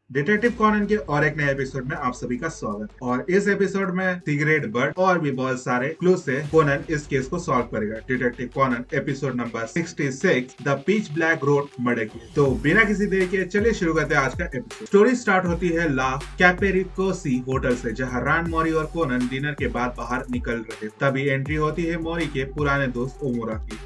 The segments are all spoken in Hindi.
डिटेक्टिव कॉनन के और एक नए एपिसोड में आप सभी का स्वागत। और इस एपिसोड में सिगरेट बर्ड और भी बहुत सारे क्लू से कोनन इस केस को सॉल्व करेगा। Detective Conan episode number 66 the pitch black road murder case. तो बिना किसी देरी के चलिए शुरू करते हैं आज का एपिसोड। स्टोरी स्टार्ट होती है ला कैपेरिकोसी होटल से, जहां रान, मोरी और कोनन डिनर के बाद बाहर निकल रहे। तभी एंट्री होती है मोरी के पुराने दोस्त ओमुरा की।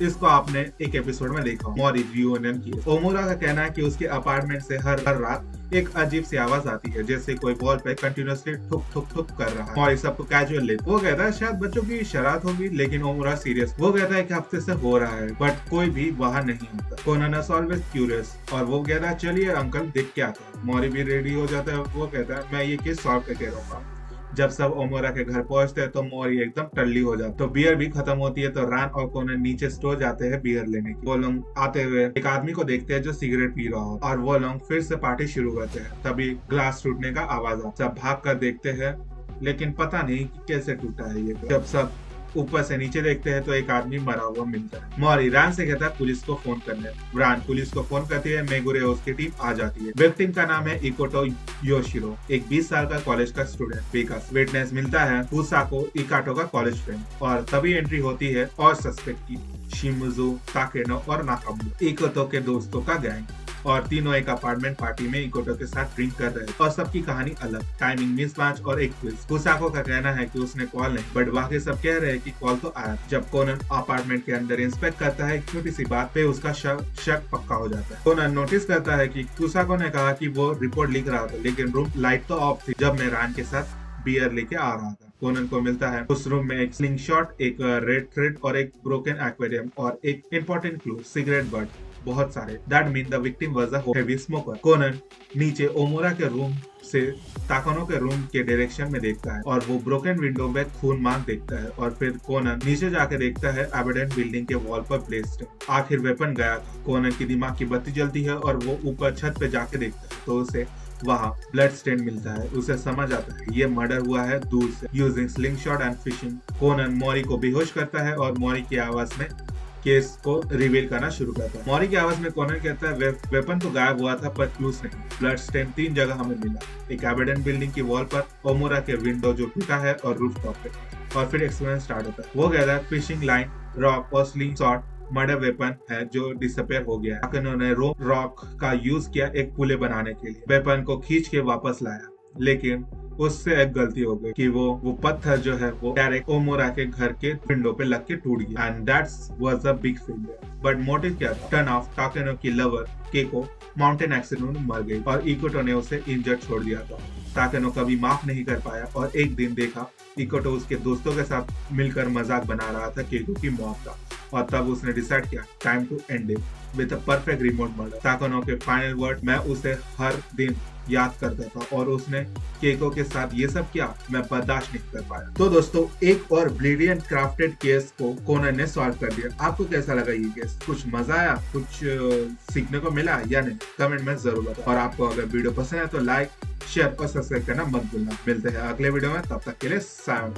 इसको आपने एक एपिसोड में देखा, मोरी रियूनियन की। ओमुरा का कहना है कि उसके अपार्टमेंट से हर रात एक अजीब सी आवाज आती है, जैसे कोई वॉल पे कंटिन्यूअसली ठुक ठुक ठुक कर रहा है। मोरी सबको कैजुअल लेता, वो कहता है शायद बच्चों की शरारत होगी, लेकिन ओमुरा सीरियस। वो कहता है कि हफ्ते से हो रहा है बट कोई भी वहाँ नहीं होता। कोनन इज ऑलवेज क्यूरियस और वो कहता है चलिए अंकल देख के आता है। मोरी भी रेडी हो जाता है। वो कहता है मैं ये केस सॉल्व करके रहूंगा। जब सब ओमोरा के घर पहुंचते हैं तो मोरी एकदम टल्ली हो जाती है। तो बियर भी खत्म होती है, तो रान और कोनन नीचे स्टोर जाते हैं बियर लेने की। वो लोग आते हुए एक आदमी को देखते हैं जो सिगरेट पी रहा हो, और वो लोग फिर से पार्टी शुरू करते हैं। तभी ग्लास टूटने का आवाज आता है। सब भाग कर देखते हैं, लेकिन पता नहीं कि कैसे टूटा है ये। जब सब ऊपर से नीचे देखते हैं तो एक आदमी मरा हुआ मिलता है। मोरी रान से कहता है पुलिस को फोन करने। रान पुलिस को फोन करती है। मेगुरे उसकी टीम आ जाती है। विक्टिम का नाम है इकोटो योशिरो, एक 20 साल का कॉलेज का स्टूडेंट। विकास विटनेस मिलता है हुसाको इकाटो का कॉलेज फ्रेंड। और तभी एंट्री होती है और सस्पेक्ट की, शिमुजो, ताकेनो और नाकामु, इकोटो के दोस्तों का गैंग। और तीनों एक अपार्टमेंट पार्टी में इकोटो के साथ ड्रिंक कर रहे हैं, और सबकी कहानी अलग, टाइमिंग मिसमैच और एक ट्विस्ट। हुसाको का कहना है कि उसने कॉल नहीं, बट बाकी सब कह रहे हैं कि कॉल तो आया। जब कोनन अपार्टमेंट के अंदर इंस्पेक्ट करता है, छोटी सी बात पे उसका शक पक्का हो जाता है। कोनन नोटिस करता है कि हुसाको ने कहा कि वो रिपोर्ट लिख रहा था, लेकिन रूम लाइट तो ऑफ थी जब मैं रान के साथ बियर लेके आ रहा था। कोनन को मिलता है उस रूम में एक स्लिंग शॉट, एक रेड थ्रेड और एक ब्रोकन एक्वेरियम और एक इंपॉर्टेंट क्लू, सिगरेट बट, बहुत सारे। That mean the victim was a heavy smoker. Conan नीचे ओमोरा के रूम से ताकानो के रूम के डायरेक्शन में देखता है, और वो ब्रोकन विंडो में खून मार्क देखता है। और फिर कोनन नीचे जाके देखता है एविडेंट बिल्डिंग के वॉल पर प्लेस्ड। आखिर वेपन गया था। कोनन की दिमाग की बत्ती जलती है और वो ऊपर छत पे जाके देखता है, तो उसे वहाँ ब्लड स्टेन मिलता है। उसे समझ आता है ये मर्डर हुआ है दूर से, using sling shot and fishing. Conan Mori को बेहोश करता है और मोरी की आवाज में केस को रिवील करना शुरू करता है। मोरी की आवाज में कोनन कहता है वेपन तो गायब हुआ था पर क्लूज नहीं। ब्लड स्टेन 3 जगह हमें मिला, एक एविडेंट बिल्डिंग की वॉल पर, ओमोरा के विंडो जो टूटा है और रूफ टॉप पे। और फिर एक्सपेरिमेंट स्टार्ट होता है। वो कहता है फिशिंग लाइन, रॉक और स्लिंग शॉट मर्डर वेपन है जो डिसअपियर हो गया है। उन्होंने रॉक का यूज किया एक पुले बनाने के लिए, वेपन को खींच के वापस लाया, लेकिन उससे एक गलती हो गई कि वो पत्थर जो है वो डायरेक्ट ओमोरा के घर के विंडो पे लग के टूट गया। And that's was a big failure. But motive क्या था? टर्न ऑफ ताकेनो की लवर केको माउंटेन एक्सीडेंट में मर गई और इकोटो ने उसे इंजर्ड छोड़ दिया था। ताकेनो कभी माफ नहीं कर पाया, और एक दिन देखा इकोटो उसके दोस्तों के साथ मिलकर मजाक बना रहा था केको की मौत का, और तब उसने डिसाइड किया time to end it with a perfect remote murder. Takeno के फाइनल वर्ड, मैं उसे हर दिन याद करता था और उसने केको के साथ ये सब किया, मैं बर्दाश्त नहीं कर पाया। तो दोस्तों, एक और ब्रिलियंट क्राफ्टेड केस को कोनन ने सॉल्व कर दिया। आपको कैसा लगा ये केस? कुछ मजा आया? कुछ सीखने को मिला या नहीं? कमेंट में जरूर बताओ। और आपको अगर वीडियो पसंद है तो लाइक, शेयर और सब्सक्राइब करना मत भूलना। मिलते हैं अगले वीडियो में, तब तक के लिए सायोनारा।